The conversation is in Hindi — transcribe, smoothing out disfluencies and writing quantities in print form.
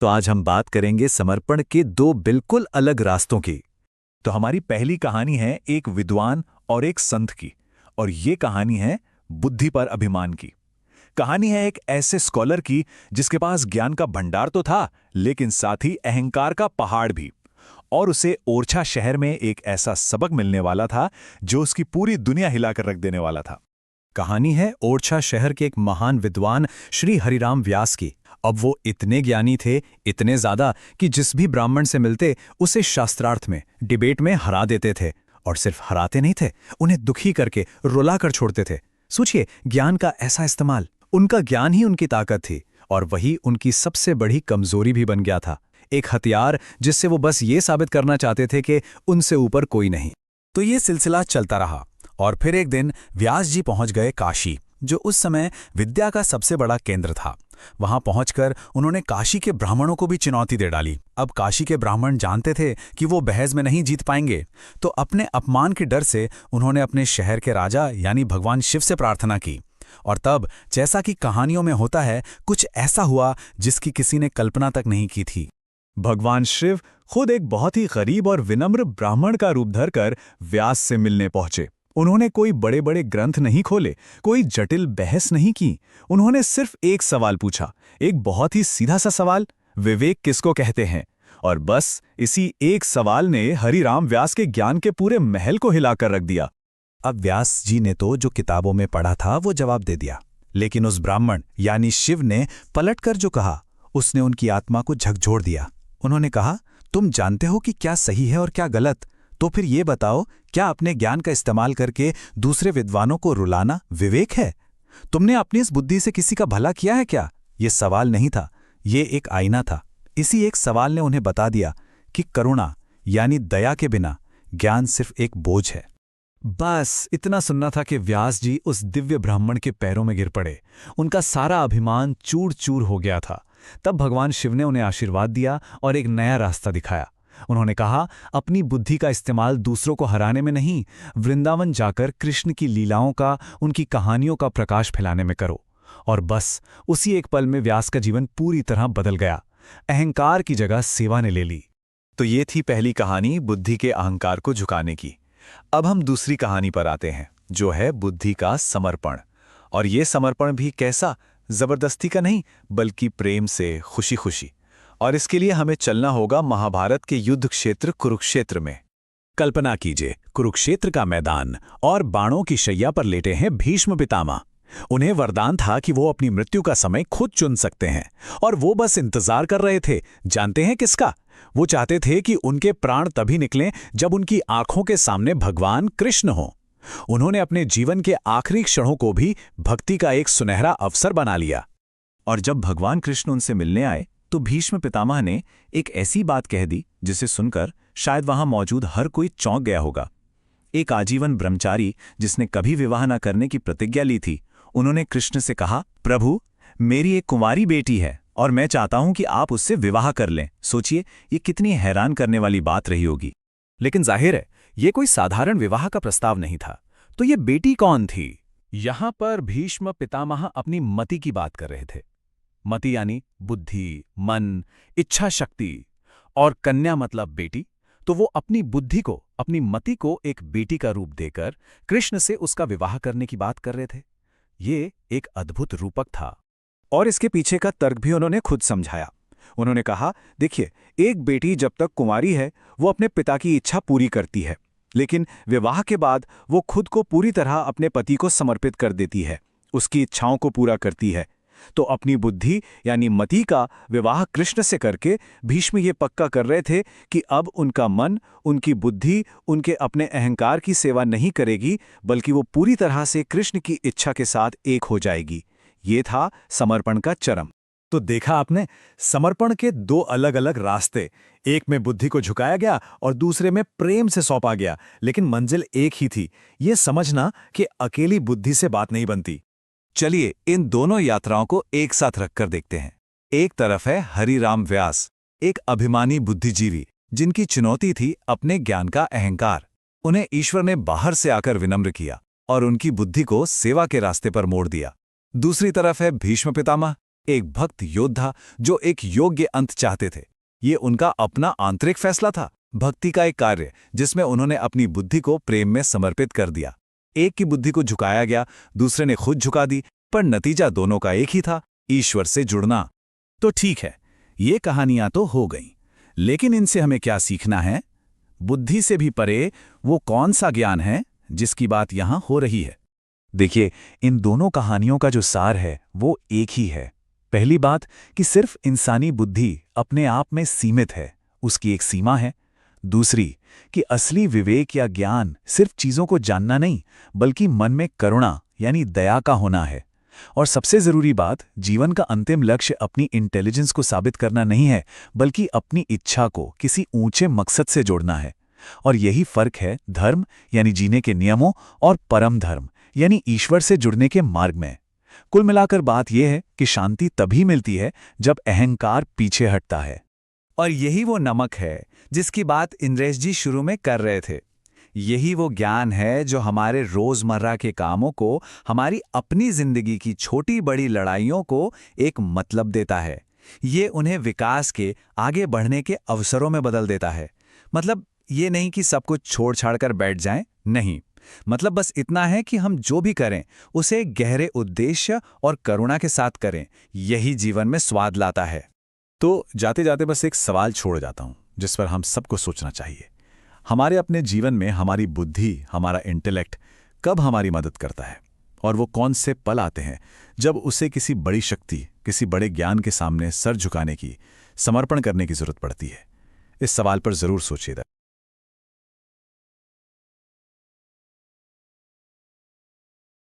तो आज हम बात करेंगे समर्पण के दो बिल्कुल अलग रास्तों की। तो हमारी पहली कहानी है एक विद्वान और एक संत की, और ये कहानी है बुद्धि पर अभिमान की। कहानी है एक ऐसे स्कॉलर की जिसके पास ज्ञान का भंडार तो था, लेकिन साथ ही अहंकार का पहाड़ भी। और उसे ओरछा शहर में एक ऐसा सबक मिलने वाला था जो उसकी पूरी दुनिया हिलाकर रख देने वाला था। कहानी है ओरछा शहर के एक महान विद्वान श्री हरिराम व्यास की। अब वो इतने ज्ञानी थे, इतने ज्यादा कि जिस भी ब्राह्मण से मिलते उसे शास्त्रार्थ में, डिबेट में हरा देते थे। और सिर्फ हराते नहीं थे, उन्हें दुखी करके रुलाकर छोड़ते थे। सोचिए, ज्ञान का ऐसा इस्तेमाल। उनका ज्ञान ही उनकी ताकत थी, और वही उनकी सबसे बड़ी कमजोरी भी बन गया था। एक हथियार जिससे वो बस ये साबित करना चाहते थे कि उनसे ऊपर कोई नहीं। तो ये सिलसिला चलता रहा, और फिर एक दिन व्यास जी पहुंच गए काशी, जो उस समय विद्या का सबसे बड़ा केंद्र था। वहां पहुंचकर उन्होंने काशी के ब्राह्मणों को भी चुनौती दे डाली। अब काशी के ब्राह्मण जानते थे कि वो बहस में नहीं जीत पाएंगे, तो अपने अपमान के डर से उन्होंने अपने शहर के राजा यानी भगवान शिव से प्रार्थना की। और तब, जैसा कि कहानियों में होता है, कुछ ऐसा हुआ जिसकी किसी ने कल्पना तक नहीं की थी। भगवान शिव खुद एक बहुत ही गरीब और विनम्र ब्राह्मण का रूप धरकर व्यास से मिलने पहुंचे। उन्होंने कोई बड़े बड़े ग्रंथ नहीं खोले, कोई जटिल बहस नहीं की। उन्होंने सिर्फ एक सवाल पूछा, एक बहुत ही सीधा सा सवाल, विवेक किसको कहते हैं? और बस इसी एक सवाल ने हरिराम व्यास के ज्ञान के पूरे महल को हिलाकर रख दिया। अब व्यास जी ने तो जो किताबों में पढ़ा था वो जवाब दे दिया, लेकिन उस ब्राह्मण यानी शिव ने पलटकर जो कहा, उसने उनकी आत्मा को झकझोर दिया। उन्होंने कहा, तुम जानते हो कि क्या सही है और क्या गलत? तो फिर ये बताओ, क्या अपने ज्ञान का इस्तेमाल करके दूसरे विद्वानों को रुलाना विवेक है? तुमने अपनी इस बुद्धि से किसी का भला किया है क्या? ये सवाल नहीं था, ये एक आईना था। इसी एक सवाल ने उन्हें बता दिया कि करुणा यानी दया के बिना ज्ञान सिर्फ एक बोझ है। बस इतना सुनना था कि व्यास जी उस दिव्य ब्राह्मण के पैरों में गिर पड़े। उनका सारा अभिमान चूर चूर हो गया था। तब भगवान शिव ने उन्हें आशीर्वाद दिया और एक नया रास्ता दिखाया। उन्होंने कहा, अपनी बुद्धि का इस्तेमाल दूसरों को हराने में नहीं, वृंदावन जाकर कृष्ण की लीलाओं का, उनकी कहानियों का प्रकाश फैलाने में करो। और बस उसी एक पल में व्यास का जीवन पूरी तरह बदल गया। अहंकार की जगह सेवा ने ले ली। तो ये थी पहली कहानी, बुद्धि के अहंकार को झुकाने की। अब हम दूसरी कहानी पर आते हैं, जो है बुद्धि का समर्पण। और ये समर्पण भी कैसा? जबरदस्ती का नहीं, बल्कि प्रेम से, खुशी खुशी। और इसके लिए हमें चलना होगा महाभारत के युद्ध क्षेत्र कुरुक्षेत्र में। कल्पना कीजिए, कुरुक्षेत्र का मैदान, और बाणों की शैया पर लेटे हैं भीष्म पितामह। उन्हें वरदान था कि वो अपनी मृत्यु का समय खुद चुन सकते हैं, और वो बस इंतजार कर रहे थे। जानते हैं किसका? वो चाहते थे कि उनके प्राण तभी निकलें जब उनकी आंखों के सामने भगवान कृष्ण हो। उन्होंने अपने जीवन के आखिरी क्षणों को भी भक्ति का एक सुनहरा अवसर बना लिया। और जब भगवान कृष्ण उनसे मिलने आए, तो भीष्म पितामह ने एक ऐसी बात कह दी जिसे सुनकर शायद वहां मौजूद हर कोई चौंक गया होगा। एक आजीवन ब्रह्मचारी जिसने कभी विवाह न करने की प्रतिज्ञा ली थी, उन्होंने कृष्ण से कहा, प्रभु, मेरी एक कुंवारी बेटी है और मैं चाहता हूं कि आप उससे विवाह कर लें। सोचिए, ये कितनी हैरान करने वाली बात रही होगी। लेकिन जाहिर है, ये कोई साधारण विवाह का प्रस्ताव नहीं था। तो ये बेटी कौन थी? यहां पर भीष्म पितामह अपनी मति की बात कर रहे थे। मति यानी बुद्धि, मन, इच्छा शक्ति, और कन्या मतलब बेटी। तो वो अपनी बुद्धि को, अपनी मति को एक बेटी का रूप देकर कृष्ण से उसका विवाह करने की बात कर रहे थे। ये एक अद्भुत रूपक था, और इसके पीछे का तर्क भी उन्होंने खुद समझाया। उन्होंने कहा, देखिए, एक बेटी जब तक कुंवारी है वो अपने पिता की इच्छा पूरी करती है, लेकिन विवाह के बाद वो खुद को पूरी तरह अपने पति को समर्पित कर देती है, उसकी इच्छाओं को पूरा करती है। तो अपनी बुद्धि यानी मति का विवाह कृष्ण से करके भीष्म ये पक्का कर रहे थे कि अब उनका मन, उनकी बुद्धि उनके अपने अहंकार की सेवा नहीं करेगी, बल्कि वो पूरी तरह से कृष्ण की इच्छा के साथ एक हो जाएगी। ये था समर्पण का चरम। तो देखा आपने, समर्पण के दो अलग अलग रास्ते। एक में बुद्धि को झुकाया गया और दूसरे में प्रेम से सौंपा गया, लेकिन मंजिल एक ही थी, ये समझना कि अकेली बुद्धि से बात नहीं बनती। चलिए इन दोनों यात्राओं को एक साथ रखकर देखते हैं। एक तरफ है हरिराम व्यास, एक अभिमानी बुद्धिजीवी जिनकी चुनौती थी अपने ज्ञान का अहंकार। उन्हें ईश्वर ने बाहर से आकर विनम्र किया और उनकी बुद्धि को सेवा के रास्ते पर मोड़ दिया। दूसरी तरफ है भीष्म पितामह, एक भक्त योद्धा जो एक योग्य अंत चाहते थे। ये उनका अपना आंतरिक फैसला था, भक्ति का एक कार्य जिसमें उन्होंने अपनी बुद्धि को प्रेम में समर्पित कर दिया। एक की बुद्धि को झुकाया गया, दूसरे ने खुद झुका दी, पर नतीजा दोनों का एक ही था, ईश्वर से जुड़ना। तो ठीक है, ये कहानियां तो हो गईं, लेकिन इनसे हमें क्या सीखना है? बुद्धि से भी परे वो कौन सा ज्ञान है जिसकी बात यहां हो रही है? देखिए, इन दोनों कहानियों का जो सार है वो एक ही है। पहली बात कि सिर्फ इंसानी बुद्धि अपने आप में सीमित है, उसकी एक सीमा है। दूसरी कि असली विवेक या ज्ञान सिर्फ चीजों को जानना नहीं, बल्कि मन में करुणा यानी दया का होना है। और सबसे जरूरी बात, जीवन का अंतिम लक्ष्य अपनी इंटेलिजेंस को साबित करना नहीं है, बल्कि अपनी इच्छा को किसी ऊंचे मकसद से जोड़ना है। और यही फर्क है धर्म यानी जीने के नियमों और परम धर्म यानी ईश्वर से जुड़ने के मार्ग में। कुल मिलाकर बात यह है कि शांति तभी मिलती है जब अहंकार पीछे हटता है। और यही वो नमक है जिसकी बात इंद्रेश जी शुरू में कर रहे थे। यही वो ज्ञान है जो हमारे रोजमर्रा के कामों को, हमारी अपनी जिंदगी की छोटी बड़ी लड़ाइयों को एक मतलब देता है। ये उन्हें विकास के, आगे बढ़ने के अवसरों में बदल देता है। मतलब ये नहीं कि सब कुछ छोड़ छाड़ कर बैठ जाएं, नहीं। मतलब बस इतना है कि हम जो भी करें उसे गहरे उद्देश्य और करुणा के साथ करें। यही जीवन में स्वाद लाता है। तो जाते जाते बस एक सवाल छोड़ जाता हूं जिस पर हम सबको सोचना चाहिए। हमारे अपने जीवन में हमारी बुद्धि, हमारा इंटेलेक्ट कब हमारी मदद करता है? और वो कौन से पल आते हैं जब उसे किसी बड़ी शक्ति, किसी बड़े ज्ञान के सामने सर झुकाने की, समर्पण करने की जरूरत पड़ती है? इस सवाल पर जरूर सोचिएगा।